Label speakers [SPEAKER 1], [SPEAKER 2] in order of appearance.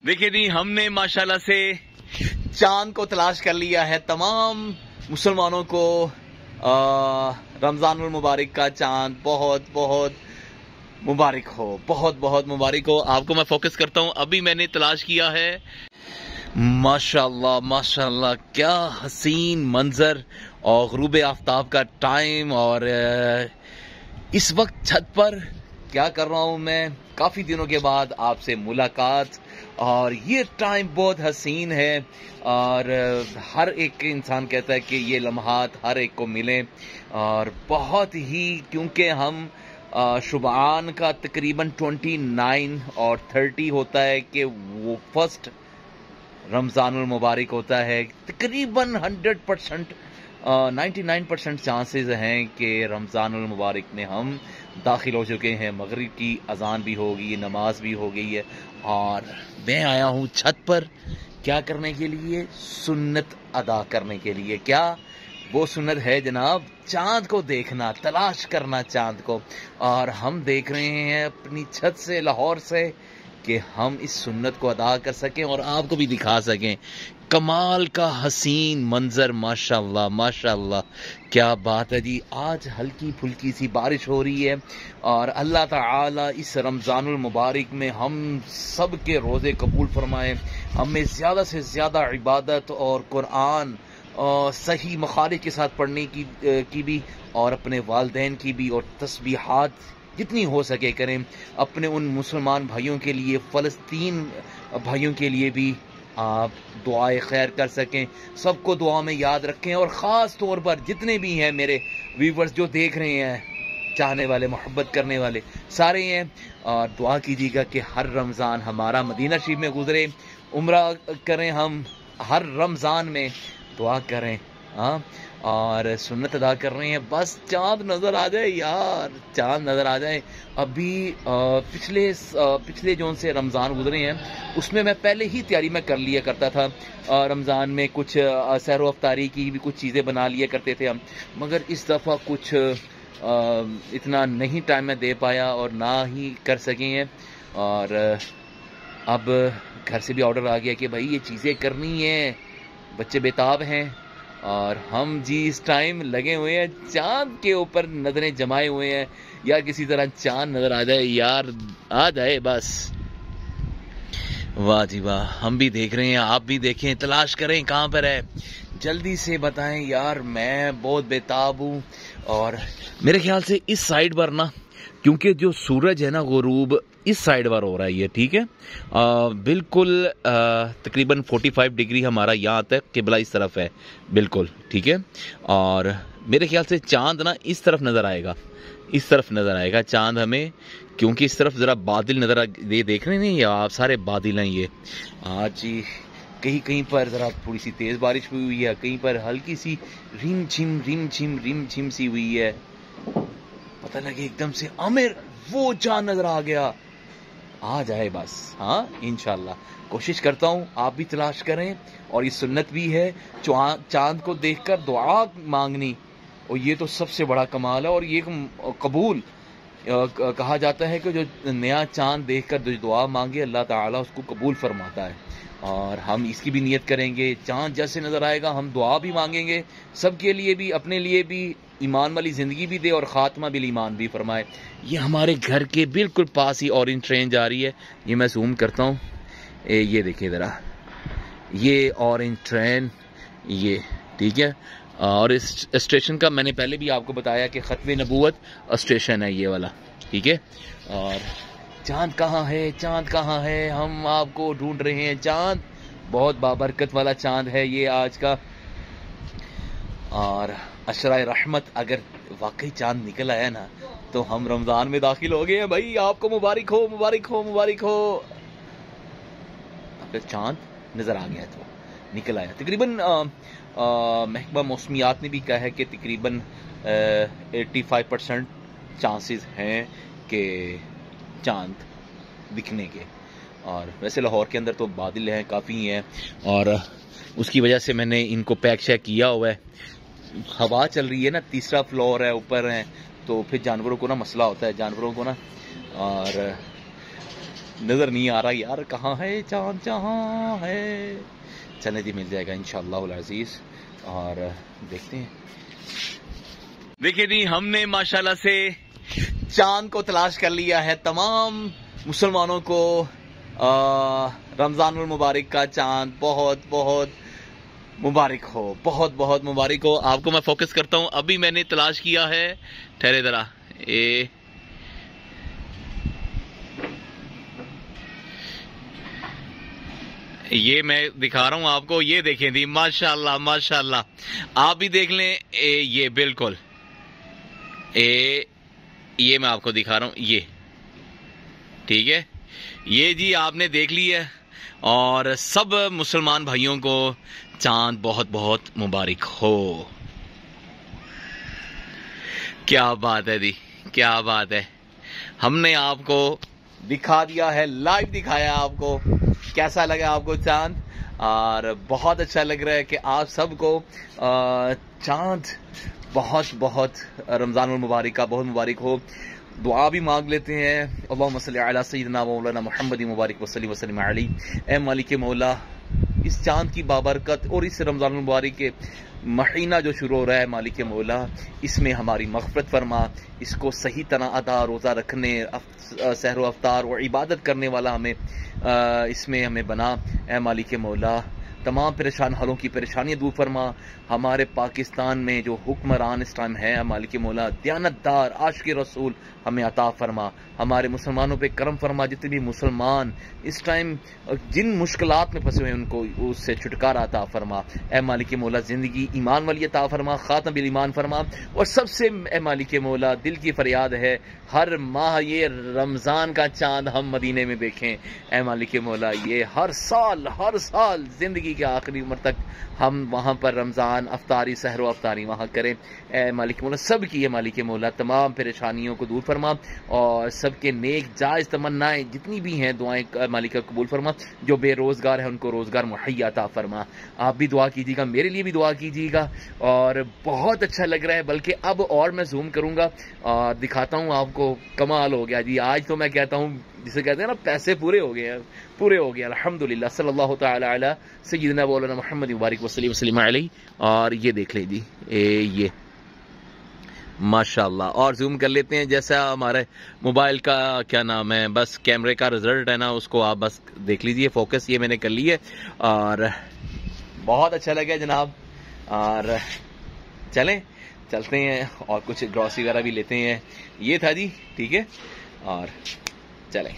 [SPEAKER 1] देखिए जी, हमने माशाल्लाह से चांद को तलाश कर लिया है। तमाम मुसलमानों को रमजानुल मुबारक का चांद बहुत बहुत मुबारक हो, बहुत बहुत मुबारक हो। आपको मैं फोकस करता हूँ, अभी मैंने तलाश किया है। माशाल्लाह माशाल्लाह, क्या हसीन मंजर और ग़ुरूब आफ्ताब का टाइम। और इस वक्त छत पर क्या कर रहा हूँ मैं, काफ़ी दिनों के बाद आपसे मुलाकात, और ये टाइम बहुत हसीन है। और हर एक इंसान कहता है कि ये लम्हात हर एक को मिले, और बहुत ही, क्योंकि हम शुबान का तकरीबन 29 और 30 होता है कि वो फर्स्ट रमज़ानुल मुबारक होता है। तकरीबन 100% 99% चांसेस हैं कि रमज़ानुल मुबारक में हम दाखिल हो चुके हैं। मगरिब की अजान भी हो गई, नमाज भी हो गई है, और मैं आया हूँ छत पर क्या करने के लिए, सुन्नत अदा करने के लिए। क्या वो सुन्नत है जनाब, चांद को देखना, तलाश करना चांद को। और हम देख रहे हैं अपनी छत से, लाहौर से, कि हम इस सुन्नत को अदा कर सकें और आपको भी दिखा सकें। कमाल का हसीन मंजर, माशाल्लाह माशाल्लाह, क्या बात है जी। आज हल्की फुल्की सी बारिश हो रही है, और अल्लाह ताला इस रमज़ानुल मुबारक में हम सब के रोज़े कबूल फरमाए। हमें ज़्यादा से ज़्यादा इबादत और कुरान सही मखारिज के साथ पढ़ने की भी, और अपने वालिदैन की भी, और तस्बीहात जितनी हो सके करें। अपने उन मुसलमान भाइयों के लिए, फ़लस्तीन भाइयों के लिए भी आप दुआए खैर कर सकें। सबको दुआ में याद रखें, और ख़ास तौर पर जितने भी हैं मेरे व्यूवर्स जो देख रहे हैं, चाहने वाले, मोहब्बत करने वाले सारे हैं, और दुआ कीजिएगा कि हर रमज़ान हमारा मदीना शरीफ में गुजरे। उम्रा करें हम हर रमज़ान में, दुआ करें। हाँ, और सुन्नत अदा कर रहे हैं, बस चांद नज़र आ जाए यार, चांद नज़र आ जाए। अभी पिछले जोन से रमज़ान गुजरे हैं, उसमें मैं पहले ही तैयारी में कर लिया करता था। रमज़ान में कुछ सहर व अफ्तारी की भी कुछ चीज़ें बना लिया करते थे हम, मगर इस दफ़ा कुछ इतना नहीं टाइम में दे पाया और ना ही कर सके हैं। और अब घर से भी ऑर्डर आ गया कि भाई ये चीज़ें करनी है, बच्चे बेताब हैं, और हम जी इस टाइम लगे हुए हैं, चांद के ऊपर नजरें जमाए हुए हैं। या किसी तरह चांद नजर आ जाए यार, आ जाए बस। वाह जी वाह, हम भी देख रहे हैं, आप भी देखें, तलाश करें कहाँ पर है, जल्दी से बताएं यार। मैं बहुत बेताब हूँ, और मेरे ख्याल से इस साइड पर ना, क्योंकि जो सूरज है ना, गुरूब इस साइड पर हो रहा है ये, ठीक है। बिल्कुल तकरीबन 45 डिग्री हमारा यहाँ तक किबला इस तरफ है, बिल्कुल ठीक है। और मेरे ख्याल से चांद ना इस तरफ नज़र आएगा, इस तरफ नज़र आएगा चांद हमें, क्योंकि इस तरफ ज़रा बादल नज़र ये देख रहे नहीं आप, सारे बादल हैं ये। आज कहीं कहीं पर ज़रा थोड़ी सी तेज़ बारिश हुई है, कहीं पर हल्की सी रिम झिम सी हुई है। पता लगे एकदम से आमिर वो चांद नज़र आ गया, आ जाए बस। हाँ, इंशाल्लाह कोशिश करता हूँ, आप भी तलाश करें। और ये सुन्नत भी है चांद को देखकर दुआ मांगनी, और ये तो सबसे बड़ा कमाल है। और ये कबूल कहा जाता है कि जो नया चांद देखकर जो दुआ मांगे, अल्लाह ताला उसको कबूल फरमाता है। और हम इसकी भी नियत करेंगे, चांद जैसे नज़र आएगा हम दुआ भी मांगेंगे, सबके लिए भी, अपने लिए भी, ईमान वाली ज़िंदगी भी दे और ख़ात्मा बिल ईमान भी फरमाए। ये हमारे घर के बिल्कुल पास ही ऑरेंज ट्रेन जा रही है, ये मैं ज़ूम करता हूँ, ये देखिए ज़रा, ये ऑरेंज ट्रेन, ये ठीक है। और इस स्टेशन का मैंने पहले भी आपको बताया कि ख़त्म नबूवत स्टेशन है ये वाला, ठीक है। और चांद कहाँ है, चांद कहाँ है, हम आपको ढूंढ रहे हैं। चांद बहुत बाबरकत वाला चांद है ये आज का, और अशराए रहमत, अगर वाकई चांद निकल आया ना, तो हम रमज़ान में दाखिल हो गए हैं भाई। आपको मुबारक हो, मुबारक हो, मुबारक हो। अगर चांद नज़र आ गया तो निकल आया। तकरीबन महकमा मौसमियात ने भी कहा है कि तकरीबन 85% चांसेस हैं कि चांद दिखने के। और वैसे लाहौर के अंदर तो बादल हैं, काफ़ी हैं, और उसकी वजह से मैंने इनको पैक शैक किया हुआ है। हवा चल रही है ना, तीसरा फ्लोर है, ऊपर है, तो फिर जानवरों को ना मसला होता है, जानवरों को ना। और نظر نہیں آ رہا یار، کہاں ہے چاند، جہاں ہے. چلیں جی، مل جائے گا انشاءاللہ العزیز، اور دیکھتے ہیں. دیکھیں جی، ہم نے ماشاءاللہ سے چاند کو تلاش کر لیا ہے. تمام مسلمانوں کو رمضان المبارک کا چاند بہت بہت مبارک ہو، بہت بہت مبارک ہو. آپ کو میں فوکس کرتا ہوں. ابھی میں نے تلاش کیا ہے، ٹھہرے ذرا، یہ میں دکھا رہا ہوں آپ کو. یہ دیکھیں جی، ماشاءاللہ ماشاءاللہ، آپ بھی دیکھ لیں. یہ بالکل یہ میں آپ کو دکھا رہا ہوں، یہ ٹھیک ہے. یہ جی آپ نے دیکھ لی ہے، اور سب مسلمان بھائیوں کو چاند بہت بہت مبارک ہو. کیا بات ہے جی، کیا بات ہے. ہم نے آپ کو دکھا دیا ہے، لائیو دکھایا آپ کو. کیسا لگا آپ کو چاند؟ اور بہت اچھا لگ رہا ہے کہ آپ سب کو چاند بہت بہت رمضان المبارک کا بہت مبارک ہو. دعا بھی مانگ لیتے ہیں. اللہم صلی علی سیدنا مولانا محمد مبارک وسلم وسلم علی. اے مالک مولا، اس چاند کی بابرکت اور اس رمضان المبارک کے مہینہ جو شروع ہو رہا ہے، مالک مولا اس میں ہماری مغفرت فرما. اس کو صحیح طرح ادا روزہ رکھنے، سحر و افطار اور عبادت کرنے والا ہمیں اس میں ہمیں بنا. اے مالک مولا، تمام پریشان حالوں کی پریشانیاں دور فرما. ہمارے پاکستان میں جو حکمران اس ٹائم ہے، مالک مولا دیانتدار عاشق رسول، ہمیں عطا فرما. ہمارے مسلمانوں پہ کرم فرما. جتنے بھی مسلمان اس ٹائم جن مشکلات میں پھنسے ہوئے ان کو اس سے چھٹکارا عطا فرما. اے مالک مولا زندگی ایمان والی عطا فرما، خاتم بالایمان فرما. اور سب سے اے مالک مولا دل کی فریاد ہے، ہر ماہ یہ رمضان کا چاند ہم مدینے میں دیکھیں. اے مالک مولا یہ ہر سال زندگی کے آخری عمر تک ہم وہاں پر رمضان افطاری، سحر و افطاری وہاں کریں. اے مالک مولا سب کی، اے مالک مولا تمام پریشانیوں کو دور فرما، اور سب کے نیک جائز تمنائیں جتنی بھی ہیں دعائیں مالک قبول فرما. جو بے روزگار ہیں ان کو روزگار مہیا عطا فرما. آپ بھی دعا کیجیے گا، میرے لیے بھی دعا کیجیے گا. اور بہت اچھا لگ رہا ہے، بلکہ اب اور میں زوم کروں گا اور دکھاتا ہوں آپ کو. کمال ہو گیا جی. آج تو میں کہتا ہوں، جسے کہتے ہیں نا پیسے پورے ہو گئے ہیں، پورے ہو گئے الحمدللہ. صلی اللہ تعالی علی سیدنا مولانا محمد مبارک وسلم وسلم علیہ. اور یہ دیکھ لیں جی، یہ ماشاءاللہ. اور زوم کر لیتے ہیں، جیسا ہمارے موبائل کا کیا نام ہے، بس کیمرے کا رزلٹ ہے نا، اس کو آپ بس دیکھ لیجئے. فوکس یہ میں نے کر لی ہے، اور بہت اچھا لگا جناب. اور چلتے ہیں اور کچھ گروسری وغیرہ بھی لیتے ہیں. یہ تھا جی، ٹھیک ہے، اور چلیں.